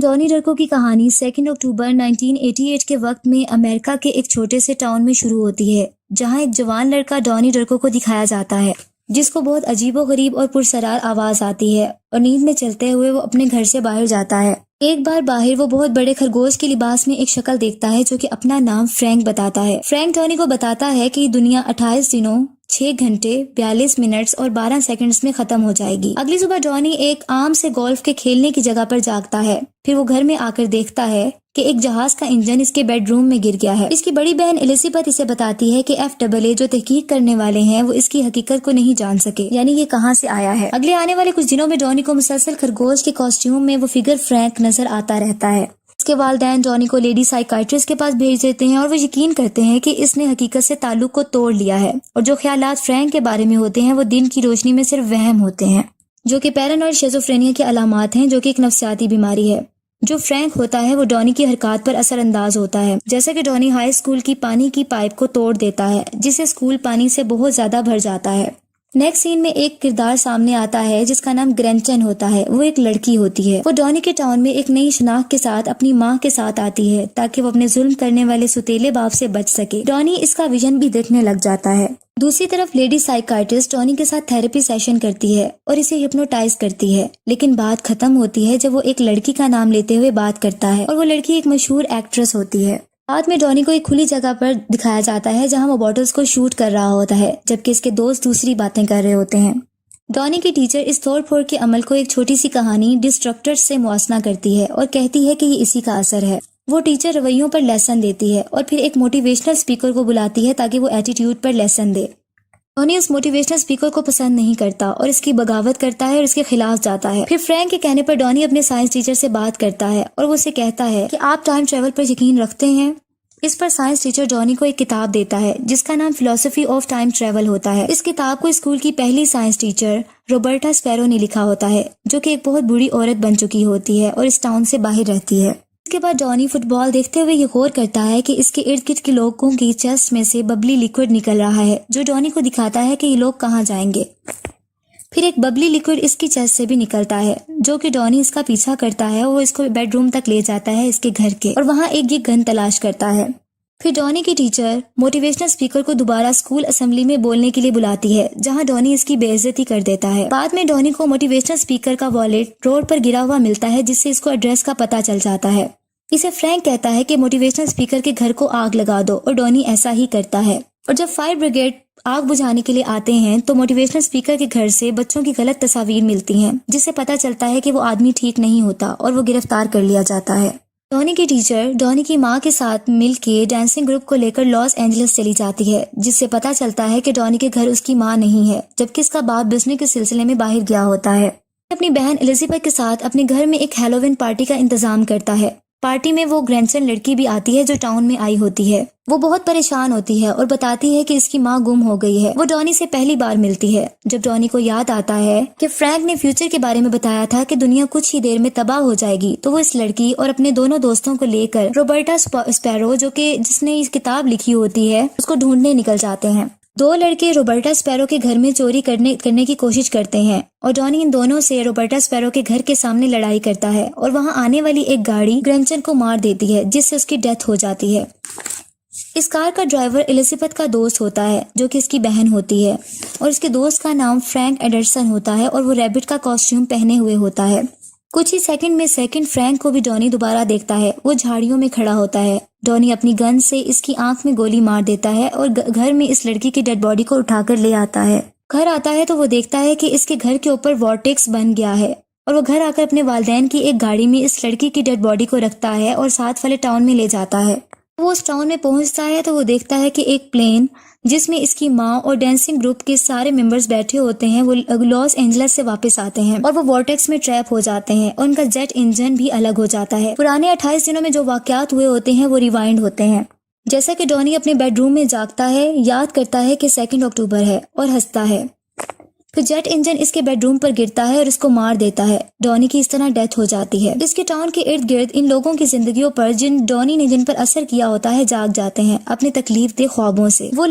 Donny डरको की कहानी 2 अक्टूबर 1988 के वक्त में अमेरिका के एक छोटे से टाउन में शुरू होती है, जहां एक जवान लड़का डॉनी डरको को दिखाया जाता है, जिसको बहुत अजीबोगरीब और पुरसरार आवाज आती है और नींद में चलते हुए वो अपने घर से बाहर जाता है। एक बार बाहर वो बहुत बड़े खरगोश के लिबास में एक शक्ल देखता है जो कि अपना नाम फ्रैंक बताता है। फ्रैंक डॉनी को बताता है कि दुनिया 28 दिनों 6 घंटे 42 मिनट्स और 12 सेकंड्स में खत्म हो जाएगी। अगली सुबह डॉनी एक आम से गोल्फ के खेलने की जगह पर जागता है। फिर वो घर में आकर देखता है कि एक जहाज का इंजन इसके बेडरूम में गिर गया है। इसकी बड़ी बहन एलिजाबेथ इसे बताती है कि FAA जो तहकीक करने वाले हैं वो इसकी हकीकत को नहीं जान सके, यानी ये कहां से आया है। अगले आने वाले कुछ दिनों में डॉनी को मुसलसल खरगोश के कॉस्ट्यूम में वो फिगर फ्रैंक नजर आता रहता है। इसके वालिदैन डॉनी को लेडी साइकाइट्रिस्ट के पास भेज देते हैं और वो यकीन करते हैं कि इसने हकीकत से ताल्लुक को तोड़ लिया है और जो ख्यालात फ्रैंक के बारे में होते हैं वो दिन की रोशनी में सिर्फ वहम होते हैं, जो कि पैरानॉइड शिज़ोफ्रेनिया के अलामात हैं, जो कि एक नफ्सियाती बीमारी है। जो फ्रैंक होता है वो डॉनी की हरकत पर असरअंदाज होता है, जैसे कि डॉनी हाई स्कूल की पानी की पाइप को तोड़ देता है, जिससे स्कूल पानी से बहुत ज्यादा भर जाता है। नेक्स्ट सीन में एक किरदार सामने आता है जिसका नाम ग्रेंचन होता है। वो एक लड़की होती है। वो डॉनी के टाउन में एक नई शनाख्त के साथ अपनी माँ के साथ आती है ताकि वो अपने जुल्म करने वाले सुतीले बाप से बच सके। डॉनी इसका विजन भी देखने लग जाता है। दूसरी तरफ लेडी साइकाइट्रिस्ट डॉनी के साथ थेरेपी सेशन करती है और इसे हिप्नोटाइज करती है, लेकिन बात खत्म होती है जब वो एक लड़की का नाम लेते हुए बात करता है और वो लड़की एक मशहूर एक्ट्रेस होती है। बाद में डॉनी को एक खुली जगह पर दिखाया जाता है जहां वो बॉटल्स को शूट कर रहा होता है, जबकि इसके दोस्त दूसरी बातें कर रहे होते हैं। डॉनी की टीचर इस तोड़ फोड़ के अमल को एक छोटी सी कहानी डिस्ट्रक्टर्स से मुआसना करती है और कहती है कि ये इसी का असर है। वो टीचर रवैयों पर लेसन देती है और फिर एक मोटिवेशनल स्पीकर को बुलाती है ताकि वो एटीट्यूड पर लेसन दे। डॉनी उस मोटिवेशनल स्पीकर को पसंद नहीं करता और इसकी बगावत करता है और इसके खिलाफ जाता है। फिर फ्रैंक के कहने पर डॉनी अपने साइंस टीचर से बात करता है और वो उसे कहता है कि आप टाइम ट्रेवल पर यकीन रखते हैं। इस पर साइंस टीचर डॉनी को एक किताब देता है जिसका नाम फिलॉसफी ऑफ टाइम ट्रेवल होता है। इस किताब को स्कूल की पहली साइंस टीचर रॉबर्टा स्पैरो ने लिखा होता है, जो कि एक बहुत बुरी औरत बन चुकी होती है और इस टाउन से बाहर रहती है। इसके बाद डॉनी फुटबॉल देखते हुए ये गौर करता है कि इसके इर्द गिर्द के लोगों की चेस्ट में से बबली लिक्विड निकल रहा है, जो डॉनी को दिखाता है कि ये लोग कहाँ जाएंगे। फिर एक बबली लिक्विड इसकी चेस्ट से भी निकलता है, जो कि डॉनी इसका पीछा करता है। वो इसको बेडरूम तक ले जाता है इसके घर के और वहाँ एक ये गन तलाश करता है। फिर डॉनी की टीचर मोटिवेशनल स्पीकर को दोबारा स्कूल असेंबली में बोलने के लिए बुलाती है, जहां डॉनी इसकी बेइज्जती कर देता है। बाद में डॉनी को मोटिवेशनल स्पीकर का वॉलेट रोड पर गिरा हुआ मिलता है, जिससे इसको एड्रेस का पता चल जाता है। इसे फ्रैंक कहता है कि मोटिवेशनल स्पीकर के घर को आग लगा दो और डॉनी ऐसा ही करता है। और जब फायर ब्रिगेड आग बुझाने के लिए आते हैं तो मोटिवेशनल स्पीकर के घर से बच्चों की गलत तस्वीर मिलती हैं, जिससे पता चलता है कि वो आदमी ठीक नहीं होता और वो गिरफ्तार कर लिया जाता है। डॉनी की टीचर डॉनी की माँ के साथ मिलके डांसिंग ग्रुप को लेकर लॉस एंजलिस चली जाती है, जिससे पता चलता है कि डॉनी के घर उसकी माँ नहीं है, जबकि इसका बाप बिजनेस के सिलसिले में बाहर गया होता है। अपनी बहन एलिजाबेथ के साथ अपने घर में एक हैलोवीन पार्टी का इंतजाम करता है। पार्टी में वो ग्रैंडसन लड़की भी आती है जो टाउन में आई होती है। वो बहुत परेशान होती है और बताती है कि इसकी माँ गुम हो गई है। वो डॉनी से पहली बार मिलती है। जब डॉनी को याद आता है कि फ्रैंक ने फ्यूचर के बारे में बताया था कि दुनिया कुछ ही देर में तबाह हो जाएगी, तो वो इस लड़की और अपने दोनों दोस्तों को लेकर रॉबर्टा स्पैरो, जो कि जिसने इस किताब लिखी होती है, उसको ढूंढने निकल जाते हैं। दो लड़के रॉबर्टा स्पैरो के घर में चोरी करने की कोशिश करते हैं और डॉनी इन दोनों से रॉबर्टा स्पैरो के घर के सामने लड़ाई करता है और वहां आने वाली एक गाड़ी ग्रेंचन को मार देती है, जिससे उसकी डेथ हो जाती है। इस कार का ड्राइवर एलिजाबेथ का दोस्त होता है, जो कि इसकी बहन होती है, और इसके दोस्त का नाम फ्रैंक एडरसन होता है और वो रैबिट का कॉस्ट्यूम पहने हुए होता है। कुछ ही सेकंड में फ्रैंक को भी डॉनी दोबारा देखता है। वो झाड़ियों में खड़ा होता है। डॉनी अपनी गन से इसकी आंख में गोली मार देता है और घर में इस लड़की की डेड बॉडी को उठाकर ले आता है। घर आता है तो वो देखता है कि इसके घर के ऊपर वॉर्टेक्स बन गया है और वो घर आकर अपने वालिदैन की एक गाड़ी में इस लड़की की डेड बॉडी को रखता है और साथ वाले टाउन में ले जाता है। वो उस टाउन में पहुंचता है तो वो देखता है कि एक प्लेन जिसमें इसकी माँ और डांसिंग ग्रुप के सारे मेंबर्स बैठे होते हैं, वो लॉस एंजलिस से वापस आते हैं और वो वॉर्टेक्स में ट्रैप हो जाते हैं और उनका जेट इंजन भी अलग हो जाता है। पुराने 28 दिनों में जो वाकयात हुए होते हैं वो रिवाइंड होते हैं। जैसा कि डॉनी अपने बेडरूम में जागता है, याद करता है कि 2 अक्टूबर है और हंसता है। फिर जेट इंजन इसके बेडरूम पर गिरता है और इसको मार देता है। डॉनी की इस तरह डेथ हो जाती है। इसके टाउन के इर्द गिर्द इन लोगों की जिंदगियों पर जिन पर असर किया होता है जाग जाते हैं अपने तकलीफ दे ख्वाबों से। वो